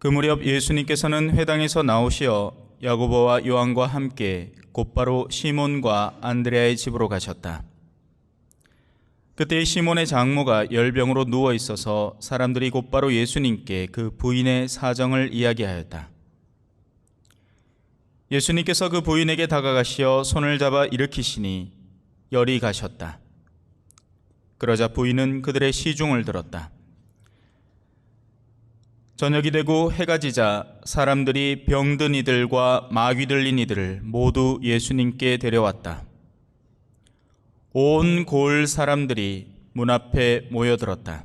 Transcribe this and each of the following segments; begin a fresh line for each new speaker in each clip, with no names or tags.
그 무렵 예수님께서는 회당에서 나오시어 야고보와 요한과 함께 곧바로 시몬과 안드레아의 집으로 가셨다. 그때 시몬의 장모가 열병으로 누워 있어서 사람들이 곧바로 예수님께 그 부인의 사정을 이야기하였다. 예수님께서 그 부인에게 다가가시어 손을 잡아 일으키시니 열이 가셨다. 그러자 부인은 그들의 시중을 들었다. 저녁이 되고 해가 지자 사람들이 병든 이들과 마귀 들린 이들을 모두 예수님께 데려왔다. 온 고을 사람들이 문 앞에 모여들었다.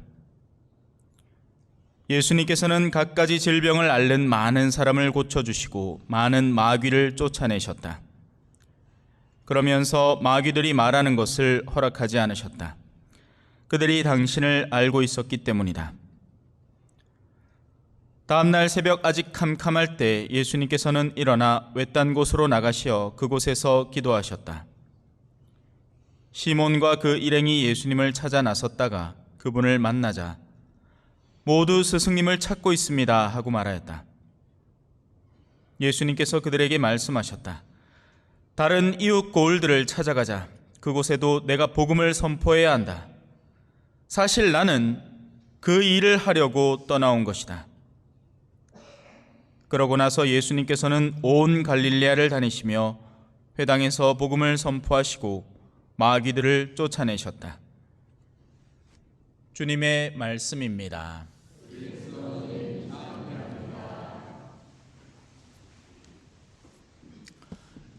예수님께서는 갖가지 질병을 앓는 많은 사람을 고쳐주시고 많은 마귀를 쫓아내셨다. 그러면서 마귀들이 말하는 것을 허락하지 않으셨다. 그들이 당신을 알고 있었기 때문이다. 다음 날 새벽 아직 캄캄할 때 예수님께서는 일어나 외딴 곳으로 나가시어 그곳에서 기도하셨다. 시몬과 그 일행이 예수님을 찾아 나섰다가 그분을 만나자 모두 스승님을 찾고 있습니다 하고 말하였다. 예수님께서 그들에게 말씀하셨다. 다른 이웃 고을들을 찾아가자. 그곳에도 내가 복음을 선포해야 한다. 사실 나는 그 일을 하려고 떠나온 것이다. 그러고 나서 예수님께서는 온 갈릴레아를 다니시며 회당에서 복음을 선포하시고 마귀들을 쫓아내셨다. 주님의 말씀입니다.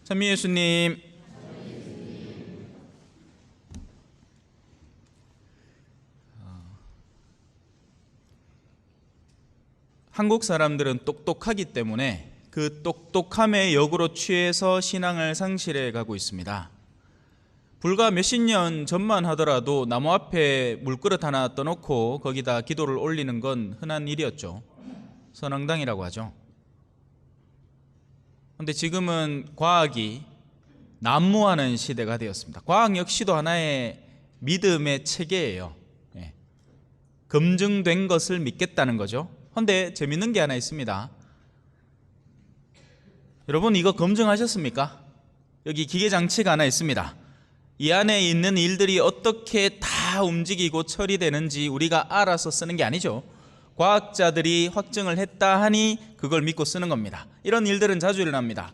찬미 예수님. 한국 사람들은 똑똑하기 때문에 그 똑똑함의 역으로 취해서 신앙을 상실해 가고 있습니다. 불과 몇십 년 전만 하더라도 나무 앞에 물그릇 하나 떠놓고 거기다 기도를 올리는 건 흔한 일이었죠. 선왕당이라고 하죠. 그런데 지금은 과학이 난무하는 시대가 되었습니다. 과학 역시도 하나의 믿음의 체계예요. 검증된 것을 믿겠다는 거죠. 그런데 재밌는 게 하나 있습니다. 여러분 이거 검증하셨습니까? 여기 기계장치가 하나 있습니다. 이 안에 있는 일들이 어떻게 다 움직이고 처리되는지 우리가 알아서 쓰는 게 아니죠. 과학자들이 확증을 했다 하니 그걸 믿고 쓰는 겁니다. 이런 일들은 자주 일어납니다.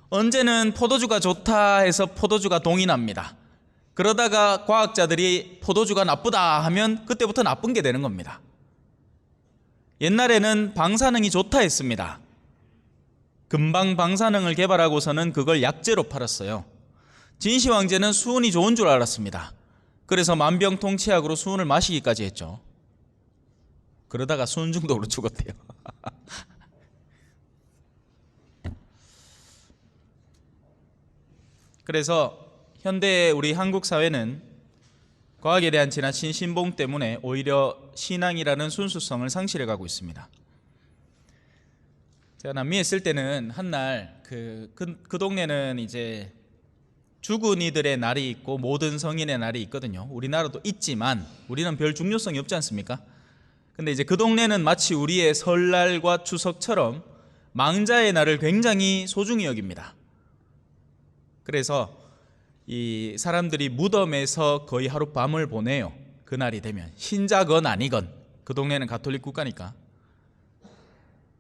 언제는 포도주가 좋다 해서 포도주가 동이 납니다. 그러다가 과학자들이 포도주가 나쁘다 하면 그때부터 나쁜 게 되는 겁니다. 옛날에는 방사능이 좋다 했습니다. 금방 방사능을 개발하고서는 그걸 약재로 팔았어요. 진시황제는 수은이 좋은 줄 알았습니다. 그래서 만병통치약으로 수은을 마시기까지 했죠. 그러다가 수은 중독으로 죽었대요. 그래서 현대 우리 한국 사회는 과학에 대한 지나친 신봉 때문에 오히려 신앙이라는 순수성을 상실해 가고 있습니다. 제가 남미에 있을 때는 한날 그 동네는 이제 죽은 이들의 날이 있고 모든 성인의 날이 있거든요. 우리나라도 있지만 우리는 별 중요성이 없지 않습니까? 근데 이제 그 동네는 마치 우리의 설날과 추석처럼 망자의 날을 굉장히 소중히 여깁니다. 그래서 이 사람들이 무덤에서 거의 하룻밤을 보내요. 그날이 되면 신자건 아니건, 그 동네는 가톨릭 국가니까.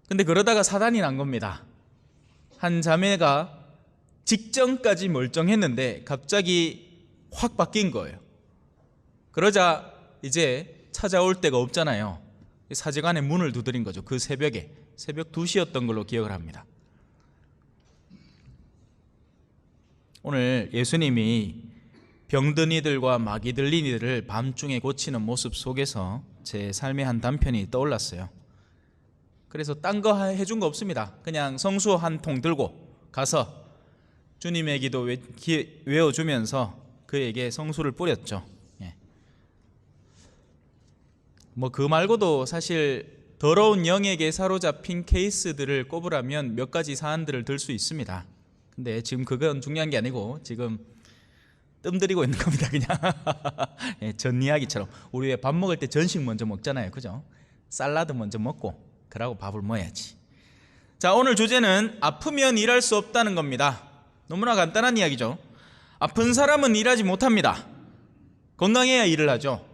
근데 그러다가 사단이 난 겁니다. 한 자매가 직전까지 멀쩡했는데 갑자기 확 바뀐 거예요. 그러자 이제 찾아올 데가 없잖아요. 사제관의 문을 두드린 거죠. 그 새벽에, 새벽 2시였던 걸로 기억을 합니다. 오늘 예수님이 병든 이들과 마귀 들린 이들을 밤중에 고치는 모습 속에서 제 삶의 한 단편이 떠올랐어요. 그래서 딴 거 해준 거 없습니다. 그냥 성수 한 통 들고 가서 주님의 기도 외워주면서 그에게 성수를 뿌렸죠. 뭐 그 말고도 사실 더러운 영에게 사로잡힌 케이스들을 꼽으라면 몇 가지 사안들을 들 수 있습니다. 근데 지금 그건 중요한 게 아니고 지금 뜸들이고 있는 겁니다. 그냥 전 이야기처럼 우리 왜 밥 먹을 때 전식 먼저 먹잖아요. 그죠? 샐러드 먼저 먹고 그러고 밥을 먹어야지. 자, 오늘 주제는 아프면 일할 수 없다는 겁니다. 너무나 간단한 이야기죠. 아픈 사람은 일하지 못합니다. 건강해야 일을 하죠.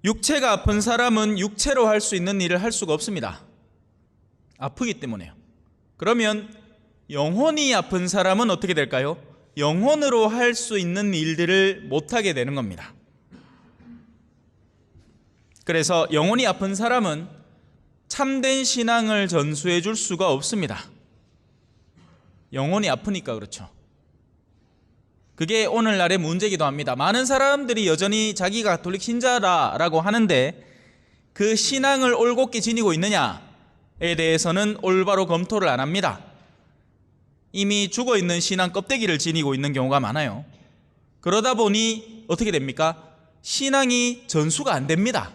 육체가 아픈 사람은 육체로 할 수 있는 일을 할 수가 없습니다. 아프기 때문에요. 그러면 영혼이 아픈 사람은 어떻게 될까요? 영혼으로 할 수 있는 일들을 못하게 되는 겁니다. 그래서 영혼이 아픈 사람은 참된 신앙을 전수해 줄 수가 없습니다. 영혼이 아프니까 그렇죠. 그게 오늘날의 문제이기도 합니다. 많은 사람들이 여전히 자기가 가톨릭 신자라고 하는데 그 신앙을 올곧게 지니고 있느냐에 대해서는 올바로 검토를 안 합니다. 이미 죽어있는 신앙 껍데기를 지니고 있는 경우가 많아요. 그러다 보니 어떻게 됩니까? 신앙이 전수가 안 됩니다.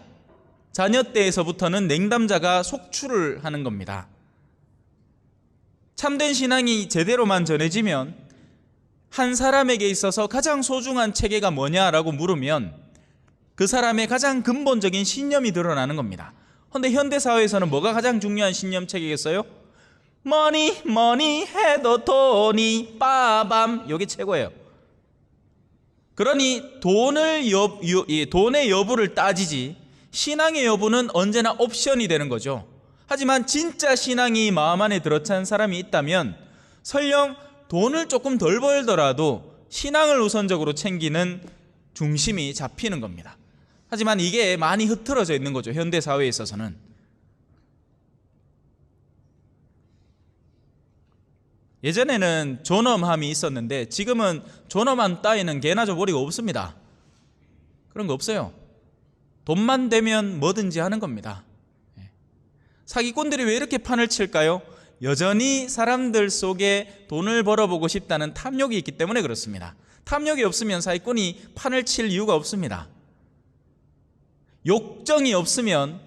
자녀 때에서부터는 냉담자가 속출을 하는 겁니다. 참된 신앙이 제대로만 전해지면 한 사람에게 있어서 가장 소중한 체계가 뭐냐라고 물으면 그 사람의 가장 근본적인 신념이 드러나는 겁니다. 그런데 현대사회에서는 뭐가 가장 중요한 신념 체계겠어요? 머니 해도 돈이 빠밤, 이게 최고예요. 그러니 돈의 여부를 따지지 신앙의 여부는 언제나 옵션이 되는 거죠. 하지만 진짜 신앙이 마음 안에 들어찬 사람이 있다면 설령 돈을 조금 덜 벌더라도 신앙을 우선적으로 챙기는 중심이 잡히는 겁니다. 하지만 이게 많이 흐트러져 있는 거죠. 현대 사회에 있어서는. 예전에는 존엄함이 있었는데 지금은 존엄함 따위는 개나 저고리가 없습니다. 그런 거 없어요. 돈만 되면 뭐든지 하는 겁니다. 사기꾼들이 왜 이렇게 판을 칠까요? 여전히 사람들 속에 돈을 벌어보고 싶다는 탐욕이 있기 때문에 그렇습니다. 탐욕이 없으면 사기꾼이 판을 칠 이유가 없습니다. 욕정이 없으면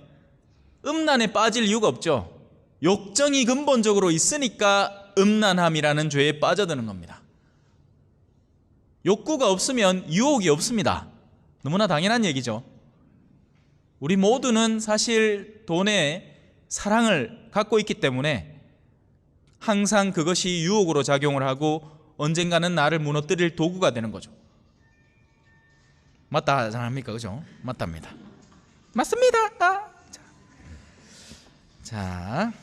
음란에 빠질 이유가 없죠. 욕정이 근본적으로 있으니까 음란함이라는 죄에 빠져드는 겁니다. 욕구가 없으면 유혹이 없습니다. 너무나 당연한 얘기죠. 우리 모두는 사실 돈에 사랑을 갖고 있기 때문에 항상 그것이 유혹으로 작용을 하고 언젠가는 나를 무너뜨릴 도구가 되는 거죠. 맞다 하지 않습니까? 그죠? 맞답니다. 맞습니다. 자,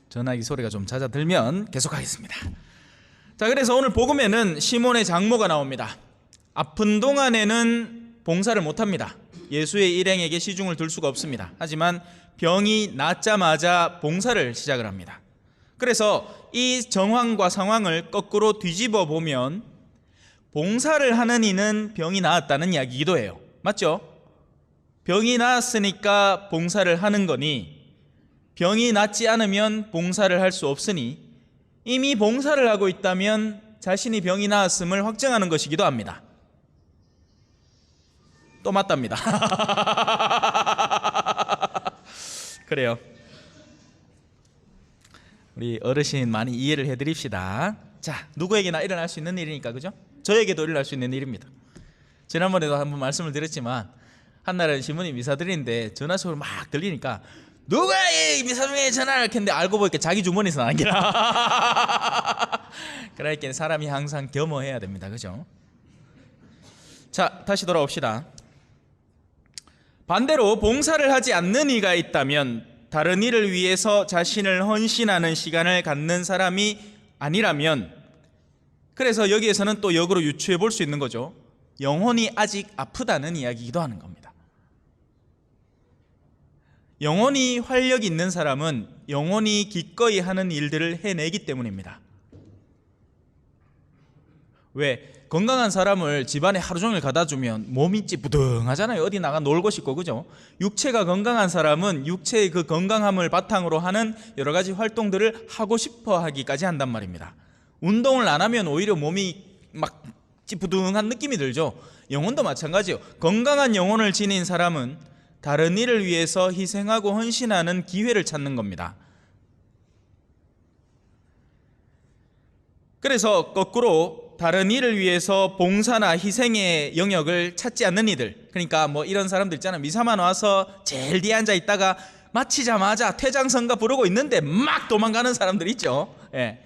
전화기 소리가 좀 잦아들면 계속하겠습니다. 자, 그래서 오늘 복음에는 시몬의 장모가 나옵니다. 아픈 동안에는 봉사를 못합니다. 예수의 일행에게 시중을 둘 수가 없습니다. 하지만 병이 낫자마자 봉사를 시작을 합니다. 그래서 이 정황과 상황을 거꾸로 뒤집어 보면 봉사를 하는 이는 병이 나았다는 이야기이기도 해요. 맞죠? 병이 나았으니까 봉사를 하는 거니 병이 낫지 않으면 봉사를 할 수 없으니 이미 봉사를 하고 있다면 자신이 병이 나았음을 확정하는 것이기도 합니다. 또 맞답니다. 그래요. 우리 어르신 많이 이해를 해드립시다. 자, 누구에게나 일어날 수 있는 일이니까, 그죠? 저에게도 일어날 수 있는 일입니다. 지난번에도 한번 말씀을 드렸지만 한날은 시몬이 미사 드리는데 전화 소리 막 들리니까 누가 이 미사 중에 전화를 했는데 알고 보니까 자기 주머니에서 나는 게라. 그러니까 사람이 항상 겸허해야 됩니다. 그죠? 자, 다시 돌아옵시다. 반대로 봉사를 하지 않는 이가 있다면 다른 일을 위해서 자신을 헌신하는 시간을 갖는 사람이 아니라면 그래서 여기에서는 또 역으로 유추해 볼 수 있는 거죠. 영혼이 아직 아프다는 이야기이기도 하는 겁니다. 영혼이 활력이 있는 사람은 영혼이 기꺼이 하는 일들을 해내기 때문입니다. 왜? 건강한 사람을 집안에 하루 종일 갖다 주면 몸이 찌뿌둥하잖아요. 어디 나가 놀고 싶고, 그죠? 육체가 건강한 사람은 육체의 그 건강함을 바탕으로 하는 여러 가지 활동들을 하고 싶어 하기까지 한단 말입니다. 운동을 안 하면 오히려 몸이 막 찌뿌둥한 느낌이 들죠. 영혼도 마찬가지예요. 건강한 영혼을 지닌 사람은 다른 일을 위해서 희생하고 헌신하는 기회를 찾는 겁니다. 그래서 거꾸로 다른 일을 위해서 봉사나 희생의 영역을 찾지 않는 이들, 그러니까 뭐 이런 사람들 있잖아. 미사만 와서 제일 뒤에 앉아 있다가 마치자마자 퇴장성가 부르고 있는데 막 도망가는 사람들 있죠. 예.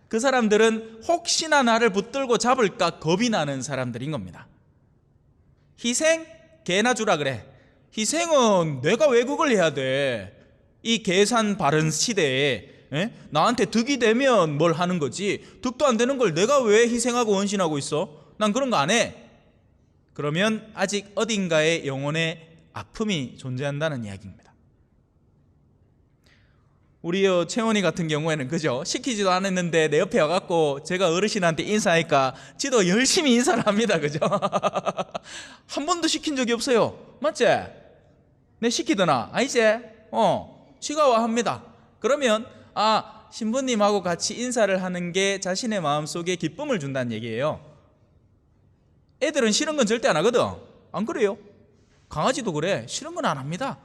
그 사람들은 혹시나 나를 붙들고 잡을까 겁이 나는 사람들인 겁니다. 희생? 개나 주라 그래. 희생은 내가 왜 그걸 해야 돼? 이 계산 바른 시대에 나한테 득이 되면 뭘 하는 거지, 득도 안 되는 걸 내가 왜 희생하고 원신하고 있어? 난 그런 거 안 해. 그러면 아직 어딘가에 영혼의 아픔이 존재한다는 이야기입니다. 우리 채원이 같은 경우에는 그죠? 시키지도 않았는데 내 옆에 와갖고 제가 어르신한테 인사하니까 지도 열심히 인사를 합니다. 그죠? 한 번도 시킨 적이 없어요. 맞지? 내 시키더나? 아니지? 지가 와 합니다. 그러면 신부님하고 같이 인사를 하는 게 자신의 마음속에 기쁨을 준다는 얘기예요. 애들은 싫은 건 절대 안 하거든. 안 그래요? 강아지도 그래. 싫은 건 안 합니다.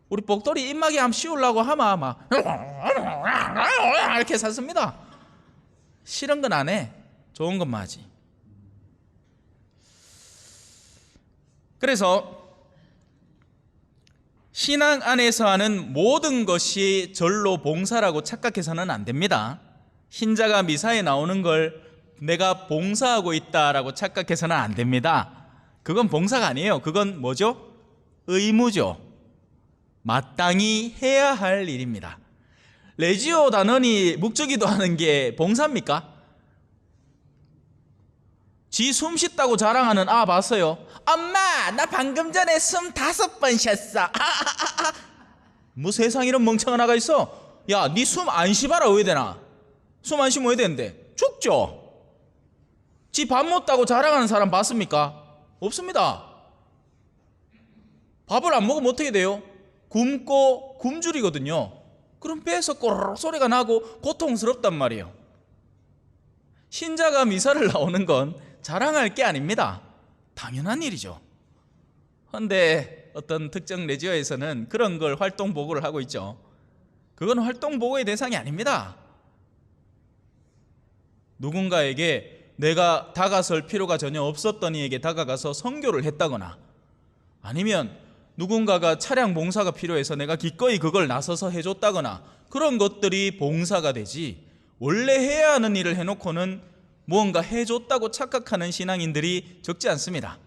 우리 복돌이 입마개 함 씌우려고 하면 막 이렇게 샀습니다. 싫은 건 안 해. 좋은 것만 하지. 그래서 신앙 안에서 하는 모든 것이 절로 봉사라고 착각해서는 안 됩니다. 신자가 미사에 나오는 걸 내가 봉사하고 있다라고 착각해서는 안 됩니다. 그건 봉사가 아니에요. 그건 뭐죠? 의무죠. 마땅히 해야 할 일입니다. 레지오 단원이 묵주기도 하는 게 봉사입니까? 지 숨 쉰다고 자랑하는 봤어요? 엄마 나 방금 전에 숨 5번 쉬었어. 뭐 세상 이런 멍청한 아가 있어? 야, 니 숨 안 쉬봐라. 왜 되나? 숨 안 쉬면 왜 되는데? 죽죠. 지 밥 못다고 자랑하는 사람 봤습니까? 없습니다. 밥을 안 먹으면 어떻게 돼요? 굶고 굶주리거든요. 그럼 배에서 꼬르륵 소리가 나고 고통스럽단 말이에요. 신자가 미사를 나오는 건 자랑할 게 아닙니다. 당연한 일이죠. 그런데 어떤 특정 레지어에서는 그런 걸 활동보고를 하고 있죠. 그건 활동보고의 대상이 아닙니다. 누군가에게 내가 다가설 필요가 전혀 없었던 이에게 다가가서 선교를 했다거나, 아니면 누군가가 차량 봉사가 필요해서 내가 기꺼이 그걸 나서서 해줬다거나, 그런 것들이 봉사가 되지, 원래 해야 하는 일을 해놓고는 무언가 해줬다고 착각하는 신앙인들이 적지 않습니다.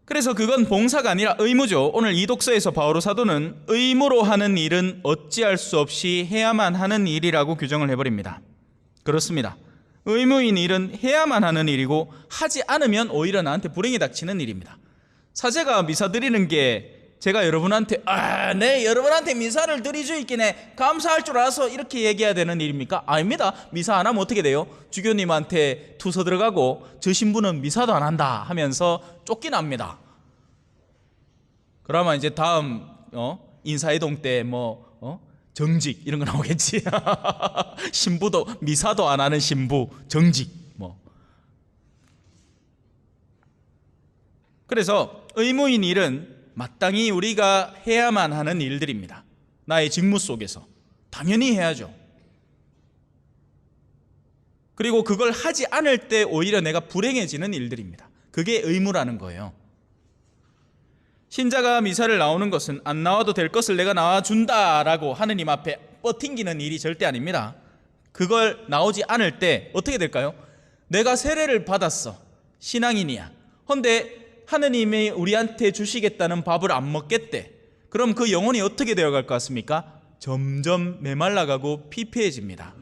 그래서 그건 봉사가 아니라 의무죠. 오늘 이 독서에서 바오로 사도는 의무로 하는 일은 어찌할 수 없이 해야만 하는 일이라고 규정을 해버립니다. 그렇습니다. 의무인 일은 해야만 하는 일이고, 하지 않으면 오히려 나한테 불행이 닥치는 일입니다. 사제가 미사 드리는 게 제가 여러분한테 네 여러분한테 미사를 드릴 수 있기에 감사할 줄 알아서 이렇게 얘기해야 되는 일입니까? 아닙니다. 미사 안 하면 어떻게 돼요? 주교님한테 투서 들어가고 저 신부는 미사도 안 한다 하면서 쫓겨납니다. 그러면 이제 다음 인사이동 때 정직 이런 거 나오겠지. 신부도 미사도 안 하는 신부 정직 그래서 의무인 일은 마땅히 우리가 해야만 하는 일들입니다. 나의 직무 속에서 당연히 해야죠. 그리고 그걸 하지 않을 때 오히려 내가 불행해지는 일들입니다. 그게 의무라는 거예요. 신자가 미사를 나오는 것은 안 나와도 될 것을 내가 나와준다라고 하느님 앞에 뻗팅기는 일이 절대 아닙니다. 그걸 나오지 않을 때 어떻게 될까요? 내가 세례를 받았어. 신앙인이야. 그런데 하느님이 우리한테 주시겠다는 밥을 안 먹겠대. 그럼 그 영혼이 어떻게 되어갈 것 같습니까? 점점 메말라가고 피폐해집니다.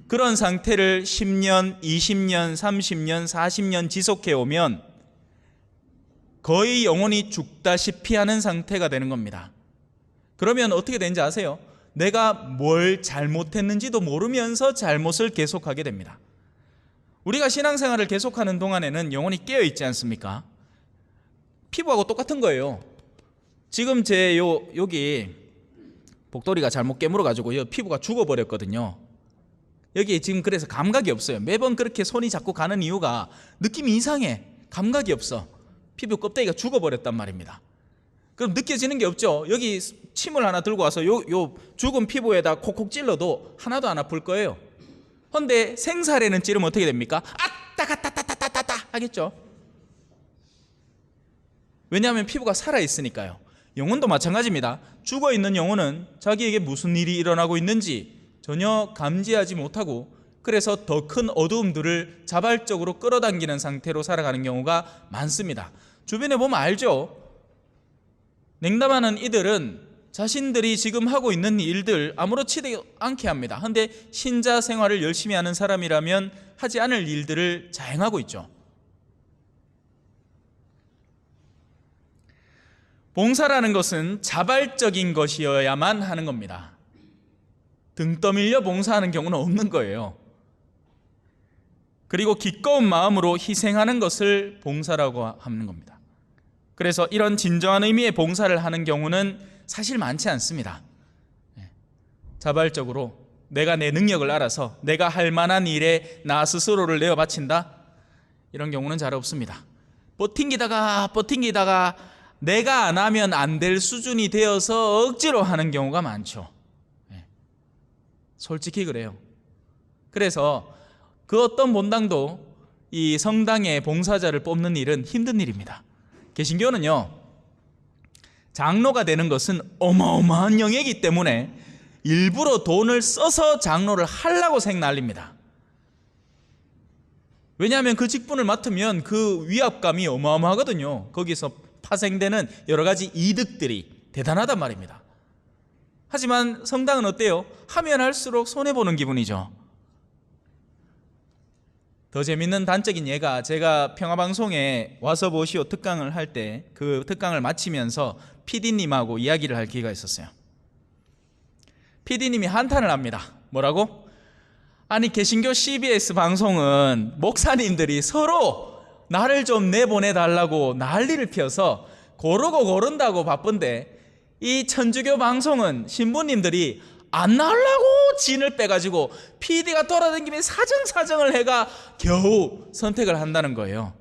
그런 상태를 10년, 20년, 30년, 40년 지속해오면 거의 영혼이 죽다시피 하는 상태가 되는 겁니다. 그러면 어떻게 되는지 아세요? 내가 뭘 잘못했는지도 모르면서 잘못을 계속하게 됩니다. 우리가 신앙생활을 계속하는 동안에는 영혼이 깨어있지 않습니까? 피부하고 똑같은 거예요. 지금 제 여기 복도리가 잘못 깨물어가지고 피부가 죽어버렸거든요. 여기 지금 그래서 감각이 없어요. 매번 그렇게 손이 자꾸 가는 이유가 느낌이 이상해. 감각이 없어. 피부 껍데기가 죽어버렸단 말입니다. 그럼 느껴지는 게 없죠. 여기 침을 하나 들고 와서 요 죽은 피부에다 콕콕 찔러도 하나도 안 아플 거예요. 그런데 생사래는 찌르면 어떻게 됩니까? 따가따따따따따 하겠죠. 왜냐하면 피부가 살아있으니까요. 영혼도 마찬가지입니다. 죽어있는 영혼은 자기에게 무슨 일이 일어나고 있는지 전혀 감지하지 못하고, 그래서 더 큰 어두움들을 자발적으로 끌어당기는 상태로 살아가는 경우가 많습니다. 주변에 보면 알죠. 냉담하는 이들은 자신들이 지금 하고 있는 일들 아무렇지도 않게 합니다. 그런데 신자 생활을 열심히 하는 사람이라면 하지 않을 일들을 자행하고 있죠. 봉사라는 것은 자발적인 것이어야만 하는 겁니다. 등 떠밀려 봉사하는 경우는 없는 거예요. 그리고 기꺼운 마음으로 희생하는 것을 봉사라고 하는 겁니다. 그래서 이런 진정한 의미의 봉사를 하는 경우는 사실 많지 않습니다. 자발적으로 내가 내 능력을 알아서 내가 할 만한 일에 나 스스로를 내어 바친다, 이런 경우는 잘 없습니다. 버팅기다가 내가 안 하면 안 될 수준이 되어서 억지로 하는 경우가 많죠. 솔직히 그래요. 그래서 그 어떤 본당도 이 성당의 봉사자를 뽑는 일은 힘든 일입니다. 개신교는요, 장로가 되는 것은 어마어마한 영예이기 때문에 일부러 돈을 써서 장로를 하려고 생날립니다. 왜냐하면 그 직분을 맡으면 그 위압감이 어마어마하거든요. 거기서 파생되는 여러 가지 이득들이 대단하단 말입니다. 하지만 성당은 어때요? 하면 할수록 손해보는 기분이죠. 더 재밌는 단적인 예가, 제가 평화방송에 와서 보시오 특강을 할 때 그 특강을 마치면서 PD님하고 이야기를 할 기회가 있었어요. PD님이 한탄을 합니다. 뭐라고? 아니, 개신교 CBS 방송은 목사님들이 서로 나를 좀 내보내달라고 난리를 피워서 고른다고 바쁜데, 이 천주교 방송은 신부님들이 안 나오려고 진을 빼가지고 PD가 돌아다니며 사정사정을 해가 겨우 선택을 한다는 거예요.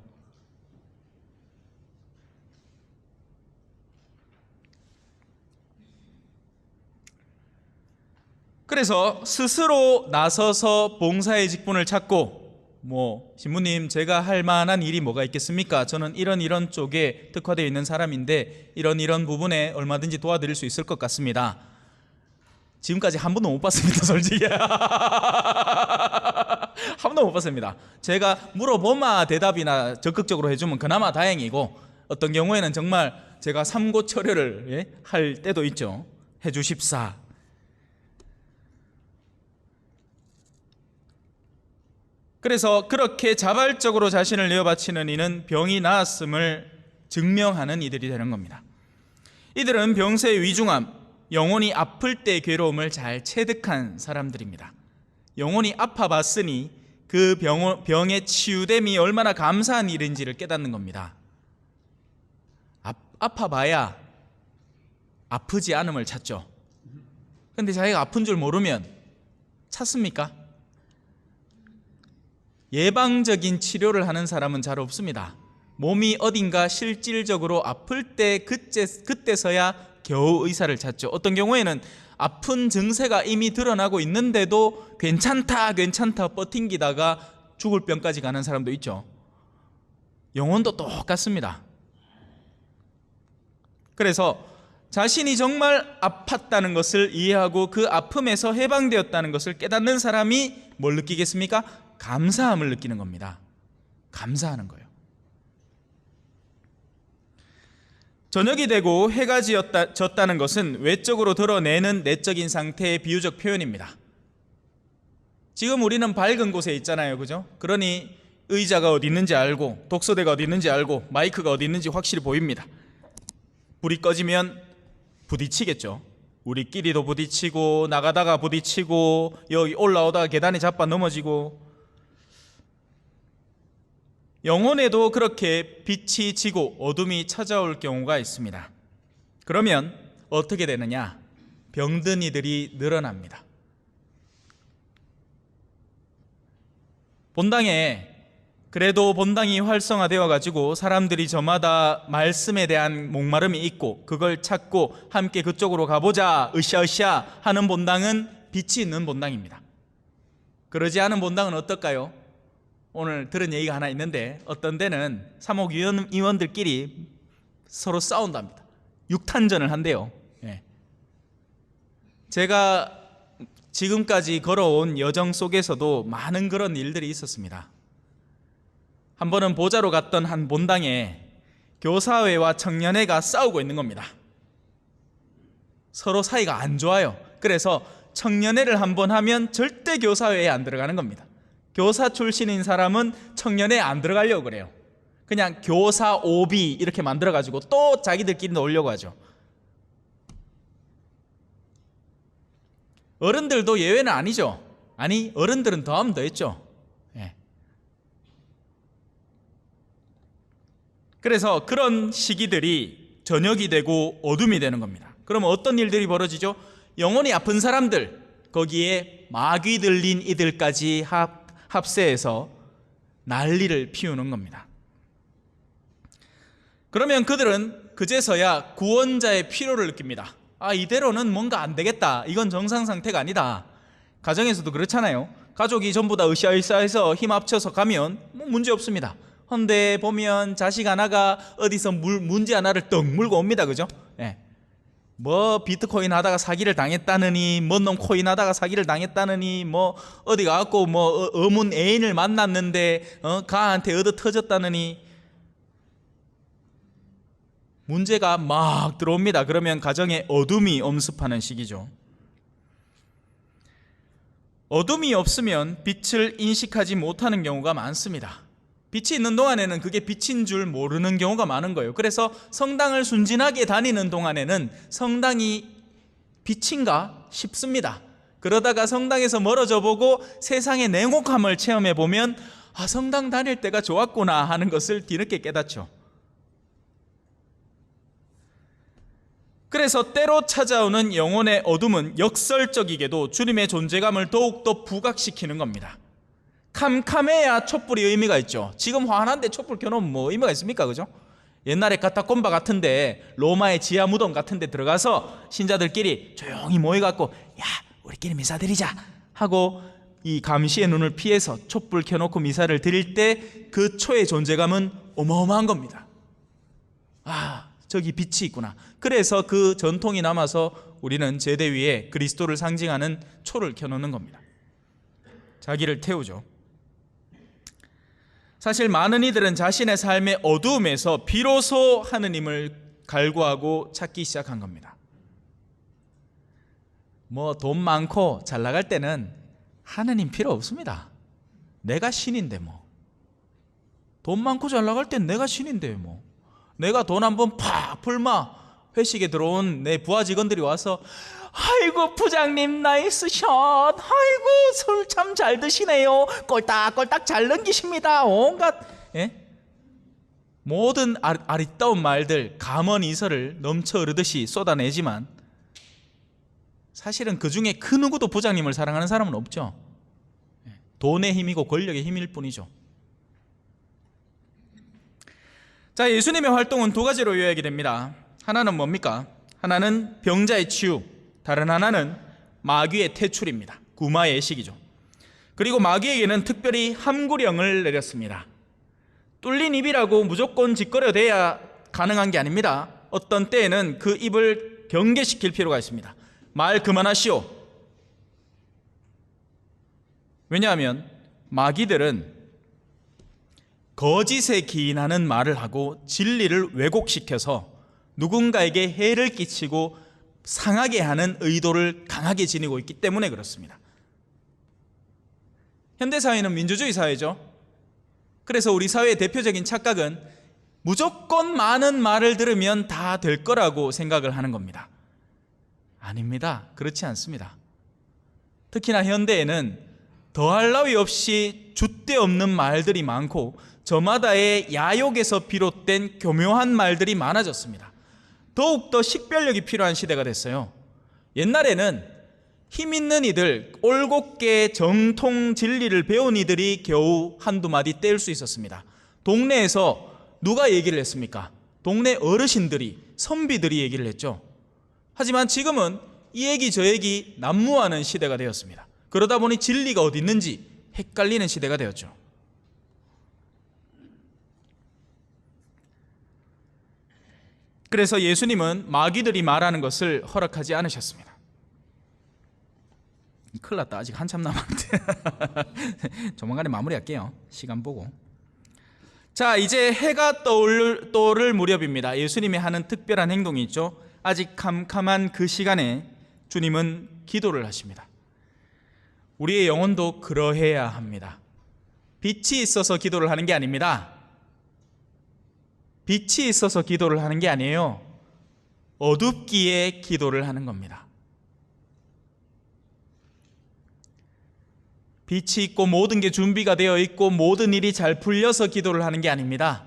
그래서 스스로 나서서 봉사의 직분을 찾고, 신부님 제가 할 만한 일이 뭐가 있겠습니까? 저는 이런 쪽에 특화되어 있는 사람인데 이런 부분에 얼마든지 도와드릴 수 있을 것 같습니다. 지금까지 한 번도 못 봤습니다, 솔직히. 한 번도 못 봤습니다. 제가 물어보마 대답이나 적극적으로 해주면 그나마 다행이고, 어떤 경우에는 정말 제가 삼고처려를 할 때도 있죠. 해주십사. 그래서 그렇게 자발적으로 자신을 내어 바치는 이는 병이 나았음을 증명하는 이들이 되는 겁니다. 이들은 병세의 위중함, 영혼이 아플 때 괴로움을 잘 체득한 사람들입니다. 영혼이 아파봤으니 그 병의 치유됨이 얼마나 감사한 일인지를 깨닫는 겁니다. 아파봐야 아프지 않음을 찾죠. 근데 자기가 아픈 줄 모르면 찾습니까? 예방적인 치료를 하는 사람은 잘 없습니다. 몸이 어딘가 실질적으로 아플 때 그때서야 겨우 의사를 찾죠. 어떤 경우에는 아픈 증세가 이미 드러나고 있는데도 괜찮다 버팅기다가 죽을 병까지 가는 사람도 있죠. 영혼도 똑같습니다. 그래서 자신이 정말 아팠다는 것을 이해하고 그 아픔에서 해방되었다는 것을 깨닫는 사람이 뭘 느끼겠습니까? 감사함을 느끼는 겁니다. 감사하는 거예요. 저녁이 되고 해가 졌다는 것은 외적으로 드러내는 내적인 상태의 비유적 표현입니다. 지금 우리는 밝은 곳에 있잖아요, 그죠? 그러니 의자가 어디 있는지 알고, 독서대가 어디 있는지 알고, 마이크가 어디 있는지 확실히 보입니다. 불이 꺼지면 부딪히겠죠. 우리끼리도 부딪히고, 나가다가 부딪히고, 여기 올라오다가 계단에 자빠 넘어지고. 영혼에도 그렇게 빛이 지고 어둠이 찾아올 경우가 있습니다. 그러면 어떻게 되느냐? 병든 이들이 늘어납니다. 본당에 그래도 본당이 활성화되어 가지고 사람들이 저마다 말씀에 대한 목마름이 있고 그걸 찾고 함께 그쪽으로 가보자 으쌰으쌰 하는 본당은 빛이 있는 본당입니다. 그러지 않은 본당은 어떨까요? 오늘 들은 얘기가 하나 있는데 어떤 데는 사목 의원들끼리 서로 싸운답니다. 육탄전을 한대요. 예. 제가 지금까지 걸어온 여정 속에서도 많은 그런 일들이 있었습니다. 한 번은 보자로 갔던 한 본당에 교사회와 청년회가 싸우고 있는 겁니다. 서로 사이가 안 좋아요. 그래서 청년회를 한 번 하면 절대 교사회에 안 들어가는 겁니다. 교사 출신인 사람은 청년회에 안 들어가려고 그래요. 그냥 교사 오비 이렇게 만들어가지고 또 자기들끼리 놀려고 하죠. 어른들도 예외는 아니죠. 아니, 어른들은 더하면 더했죠. 예. 그래서 그런 시기들이 저녁이 되고 어둠이 되는 겁니다. 그럼 어떤 일들이 벌어지죠? 영혼이 아픈 사람들, 거기에 마귀 들린 이들까지 합세해서 난리를 피우는 겁니다. 그러면 그들은 그제서야 구원자의 필요를 느낍니다. 아, 이대로는 뭔가 안 되겠다. 이건 정상 상태가 아니다. 가정에서도 그렇잖아요. 가족이 전부 다 으쌰으쌰해서 힘 합쳐서 가면 뭐 문제 없습니다. 헌데 보면 자식 하나가 어디서 문제 하나를 떡 물고 옵니다. 그죠? 예. 뭐 비트코인 하다가 사기를 당했다느니, 뭔 놈 코인 하다가 사기를 당했다느니, 뭐 어디 가갖고 뭐 어문 애인을 만났는데 가한테 얻어 터졌다느니 문제가 막 들어옵니다. 그러면 가정에 어둠이 엄습하는 시기죠. 어둠이 없으면 빛을 인식하지 못하는 경우가 많습니다. 빛이 있는 동안에는 그게 빛인 줄 모르는 경우가 많은 거예요. 그래서 성당을 순진하게 다니는 동안에는 성당이 빛인가 싶습니다. 그러다가 성당에서 멀어져 보고 세상의 냉혹함을 체험해 보면 아, 성당 다닐 때가 좋았구나 하는 것을 뒤늦게 깨닫죠. 그래서 때로 찾아오는 영혼의 어둠은 역설적이게도 주님의 존재감을 더욱더 부각시키는 겁니다. 캄캄해야 촛불이 의미가 있죠. 지금 환한데 촛불 켜놓으면 뭐 의미가 있습니까? 그죠? 옛날에 카타콤바 같은데, 로마의 지하 무덤 같은데 들어가서 신자들끼리 조용히 모여갖고 야, 우리끼리 미사 드리자 하고 이 감시의 눈을 피해서 촛불 켜놓고 미사를 드릴 때 그 초의 존재감은 어마어마한 겁니다. 아, 저기 빛이 있구나. 그래서 그 전통이 남아서 우리는 제대 위에 그리스도를 상징하는 초를 켜놓는 겁니다. 자기를 태우죠. 사실 많은 이들은 자신의 삶의 어두움에서 비로소 하느님을 갈구하고 찾기 시작한 겁니다. 뭐 돈 많고 잘 나갈 때는 하느님 필요 없습니다. 내가 신인데 뭐. 돈 많고 잘 나갈 땐 내가 신인데 뭐. 내가 돈 한번 팍 풀마 회식에 들어온 내 부하 직원들이 와서 아이고 부장님 나이스 샷, 아이고 술 참 잘 드시네요, 꼴딱꼴딱 잘 넘기십니다, 온갖 모든 아리따운 말들, 감언이설을 넘쳐 흐르듯이 쏟아내지만 사실은 그 중에 그 누구도 부장님을 사랑하는 사람은 없죠. 돈의 힘이고 권력의 힘일 뿐이죠. 자, 예수님의 활동은 두 가지로 요약이 됩니다. 하나는 뭡니까? 하나는 병자의 치유, 다른 하나는 마귀의 퇴출입니다. 구마의 시기죠. 그리고 마귀에게는 특별히 함구령을 내렸습니다. 뚫린 입이라고 무조건 짓거려대야 가능한 게 아닙니다. 어떤 때에는 그 입을 경계시킬 필요가 있습니다. 말 그만하시오. 왜냐하면 마귀들은 거짓에 기인하는 말을 하고 진리를 왜곡시켜서 누군가에게 해를 끼치고 상하게 하는 의도를 강하게 지니고 있기 때문에 그렇습니다. 현대사회는 민주주의 사회죠. 그래서 우리 사회의 대표적인 착각은 무조건 많은 말을 들으면 다 될 거라고 생각을 하는 겁니다. 아닙니다. 그렇지 않습니다. 특히나 현대에는 더할 나위 없이 줏대 없는 말들이 많고 저마다의 야욕에서 비롯된 교묘한 말들이 많아졌습니다. 더욱더 식별력이 필요한 시대가 됐어요. 옛날에는 힘 있는 이들, 올곧게 정통 진리를 배운 이들이 겨우 한두 마디 떼울 수 있었습니다. 동네에서 누가 얘기를 했습니까? 동네 어르신들이, 선비들이 얘기를 했죠. 하지만 지금은 이 얘기 저 얘기 난무하는 시대가 되었습니다. 그러다 보니 진리가 어디 있는지 헷갈리는 시대가 되었죠. 그래서 예수님은 마귀들이 말하는 것을 허락하지 않으셨습니다. 큰일 났다. 아직 한참 남았는데 조만간에 마무리할게요. 시간 보고. 자, 이제 해가 떠오를 무렵입니다. 예수님이 하는 특별한 행동이 있죠. 아직 캄캄한 그 시간에 주님은 기도를 하십니다. 우리의 영혼도 그러해야 합니다. 빛이 있어서 기도를 하는 게 아닙니다. 빛이 있어서 기도를 하는 게 아니에요. 어둡기에 기도를 하는 겁니다. 빛이 있고 모든 게 준비가 되어 있고 모든 일이 잘 풀려서 기도를 하는 게 아닙니다.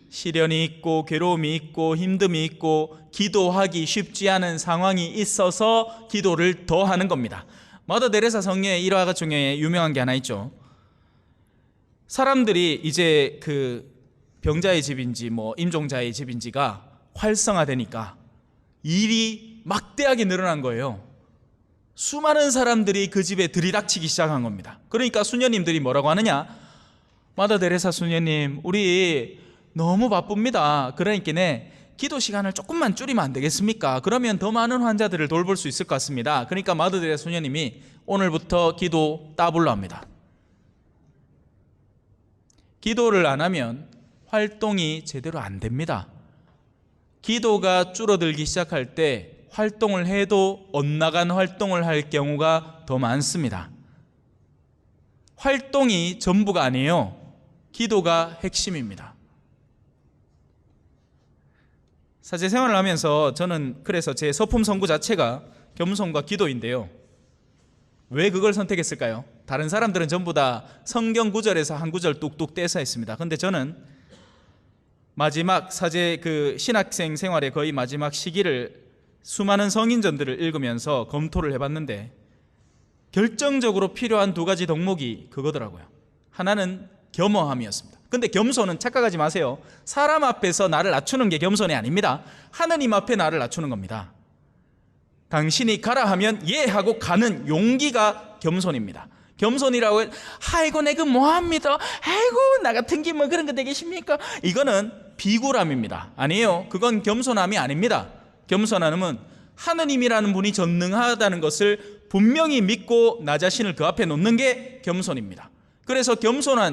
시련이 있고 괴로움이 있고 힘듦이 있고 기도하기 쉽지 않은 상황이 있어서 기도를 더 하는 겁니다. 마더 데레사 성녀의 일화 중에 유명한 게 하나 있죠. 사람들이 이제 그 병자의 집인지 뭐 임종자의 집인지가 활성화되니까 일이 막대하게 늘어난 거예요. 수많은 사람들이 그 집에 들이닥치기 시작한 겁니다. 그러니까 수녀님들이 뭐라고 하느냐? 마더 데레사 수녀님, 우리 너무 바쁩니다. 그러니까 기도 시간을 조금만 줄이면 안 되겠습니까? 그러면 더 많은 환자들을 돌볼 수 있을 것 같습니다. 그러니까 마더 데레사 수녀님이 오늘부터 기도 따블로 합니다. 기도를 안 하면 활동이 제대로 안 됩니다. 기도가 줄어들기 시작할 때 활동을 해도 엇나간 활동을 할 경우가 더 많습니다. 활동이 전부가 아니에요. 기도가 핵심입니다. 사제 생활을 하면서 저는 그래서 제 서품 선구 자체가 겸손과 기도인데요. 왜 그걸 선택했을까요? 다른 사람들은 전부 다 성경 구절에서 한 구절 뚝뚝 떼서 했습니다. 근데 저는 마지막 사제 그 신학생 생활의 거의 마지막 시기를 수많은 성인전들을 읽으면서 검토를 해봤는데 결정적으로 필요한 두 가지 덕목이 그거더라고요. 하나는 겸허함이었습니다. 근데 겸손은 착각하지 마세요. 사람 앞에서 나를 낮추는 게 겸손이 아닙니다. 하느님 앞에 나를 낮추는 겁니다. 당신이 가라 하면 예 하고 가는 용기가 겸손입니다. 겸손이라고 해, 아이고 내가 뭐합니다. 아이고 나 같은 게 뭐 그런 거 되겠습니까? 이거는 비굴함입니다. 아니에요. 그건 겸손함이 아닙니다. 겸손함은 하느님이라는 분이 전능하다는 것을 분명히 믿고 나 자신을 그 앞에 놓는 게 겸손입니다. 그래서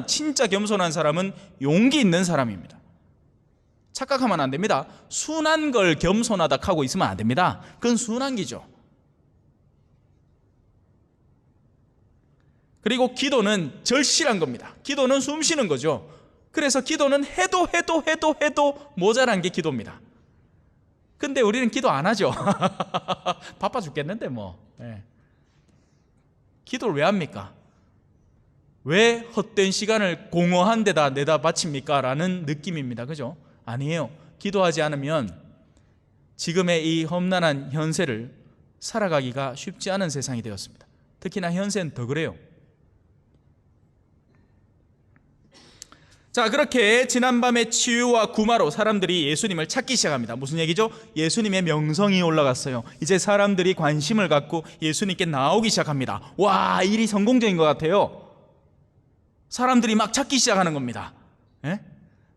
진짜 겸손한 사람은 용기 있는 사람입니다. 착각하면 안 됩니다. 순한 걸 겸손하다 하고 있으면 안 됩니다. 그건 순한 기죠. 그리고 기도는 절실한 겁니다. 기도는 숨 쉬는 거죠. 그래서 기도는 해도 모자란 게 기도입니다. 근데 우리는 기도 안 하죠. 바빠 죽겠는데 뭐. 네. 기도를 왜 합니까? 왜 헛된 시간을 공허한 데다 내다 바칩니까? 라는 느낌입니다. 그죠? 아니에요. 기도하지 않으면 지금의 이 험난한 현세를 살아가기가 쉽지 않은 세상이 되었습니다. 특히나 현세는 더 그래요. 자, 그렇게 지난밤의 치유와 구마로 사람들이 예수님을 찾기 시작합니다. 무슨 얘기죠? 예수님의 명성이 올라갔어요. 이제 사람들이 관심을 갖고 예수님께 나오기 시작합니다. 와, 일이 성공적인 것 같아요. 사람들이 막 찾기 시작하는 겁니다. 예?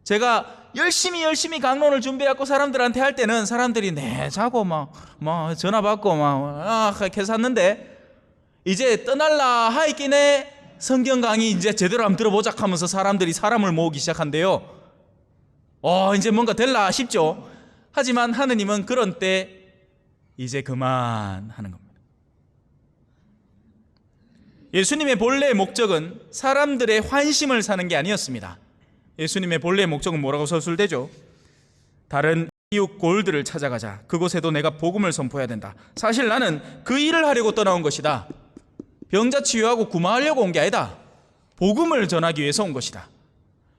제가 열심히 강론을 준비하고 사람들한테 할 때는 사람들이 네 자고 막 전화 받고 이렇게 샀는데 이제 떠날라 하이끼네 성경 강의 이제 제대로 한번 들어보자 하면서 사람을 모으기 시작한대요. 이제 뭔가 될라 싶죠. 하지만 하느님은 그런 때 이제 그만하는 겁니다. 예수님의 본래의 목적은 사람들의 환심을 사는 게 아니었습니다. 예수님의 본래의 목적은 뭐라고 서술되죠? 다른 이웃 골들을 찾아가자. 그곳에도 내가 복음을 선포해야 된다. 사실 나는 그 일을 하려고 떠나온 것이다. 병자 치유하고 구마하려고 온 게 아니다. 복음을 전하기 위해서 온 것이다.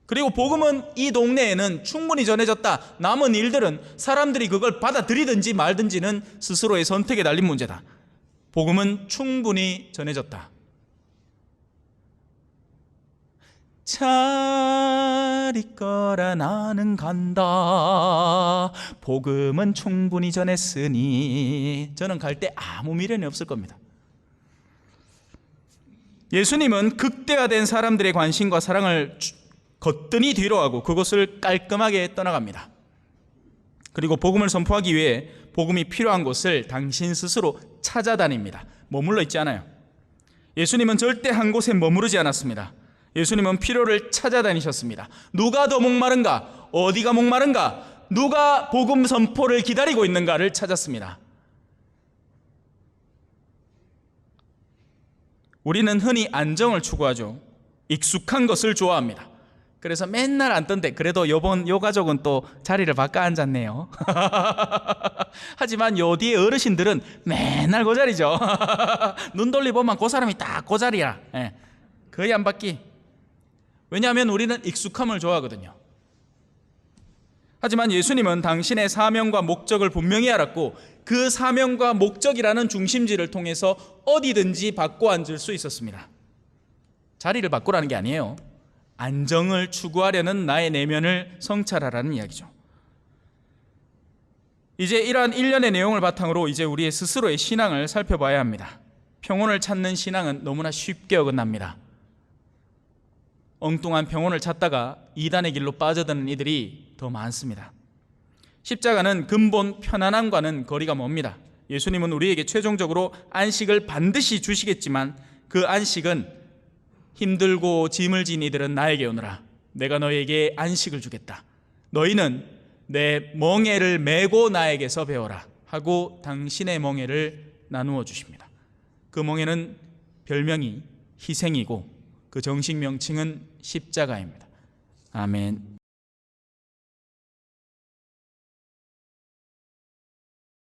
그리고 복음은 이 동네에는 충분히 전해졌다. 남은 일들은 사람들이 그걸 받아들이든지 말든지는 스스로의 선택에 달린 문제다. 복음은 충분히 전해졌다. 잘 있거라 나는 간다. 복음은 충분히 전했으니. 저는 갈 때 아무 미련이 없을 겁니다. 예수님은 극대화된 사람들의 관심과 사랑을 거뜬히 뒤로하고 그곳을 깔끔하게 떠나갑니다. 그리고 복음을 선포하기 위해 복음이 필요한 곳을 당신 스스로 찾아다닙니다. 머물러 있지 않아요. 예수님은 절대 한 곳에 머무르지 않았습니다. 예수님은 필요를 찾아다니셨습니다. 누가 더 목마른가? 어디가 목마른가? 누가 복음 선포를 기다리고 있는가를 찾았습니다. 우리는 흔히 안정을 추구하죠. 익숙한 것을 좋아합니다. 그래서 맨날 앉던데 그래도 요 가족은 또 자리를 바꿔 앉았네요. 하지만 요 뒤에 어르신들은 맨날 그 자리죠. 눈 돌리보면 그 사람이 딱 그 자리야. 거의 안 바뀌. 왜냐하면 우리는 익숙함을 좋아하거든요. 하지만 예수님은 당신의 사명과 목적을 분명히 알았고 그 사명과 목적이라는 중심지를 통해서 어디든지 바꿔 앉을 수 있었습니다. 자리를 바꾸라는 게 아니에요. 안정을 추구하려는 나의 내면을 성찰하라는 이야기죠. 이제 이러한 일련의 내용을 바탕으로 이제 우리의 스스로의 신앙을 살펴봐야 합니다. 평온을 찾는 신앙은 너무나 쉽게 어긋납니다. 엉뚱한 평온을 찾다가 이단의 길로 빠져드는 이들이 더 많습니다. 십자가는 근본 편안함과는 거리가 멉니다. 예수님은 우리에게 최종적으로 안식을 반드시 주시겠지만 그 안식은 힘들고 짐을 진 이들은 나에게 오너라. 내가 너에게 안식을 주겠다. 너희는 내 멍에를 메고 나에게서 배워라 하고 당신의 멍에를 나누어 주십니다. 그 멍에는 별명이 희생이고 그 정식 명칭은 십자가입니다. 아멘.